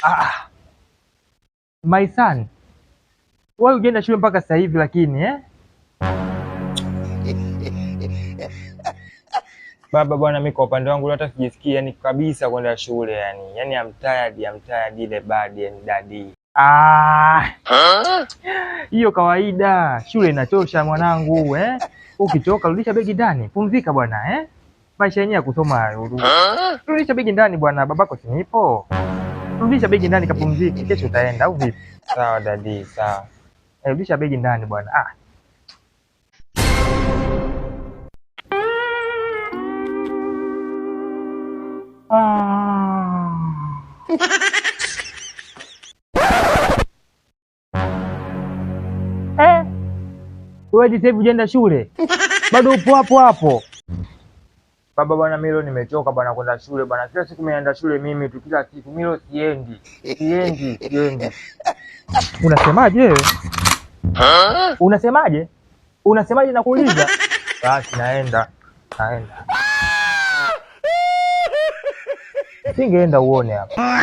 Ah, my son, wewe unaenda shule mpaka sasa hivi lakini Baba bwana, mimi kwa upande wangu hata sijisikii yani kabisa kwenda shule yani. Yani I'm tired ile bad yani daddy. Hiyo kawaida. Shule inachosha mwanangu Ukichoka rudisha begi ndani. Pumzika bwana Maisha yenyewe ya kusoma. Rudisha begi ndani bwana, babako sinipo. Rudisha begi ndani kapumzike, kesho utaenda au vipi? Sawa daddy, sawa. Rudisha begi ndani bwana. Wewe sasa hivi unaenda shule? Bado upo hapo hapo? Baba bwana, mimi leo nimechoka bwana kwenda shule bwana. Kila siku naenda shule mimi tu, kila siku mimi leo siendi. Unasemaje wewe? Unasemaje? Unasemaje nakuuliza? Basi naenda. Singeenda uone hapa.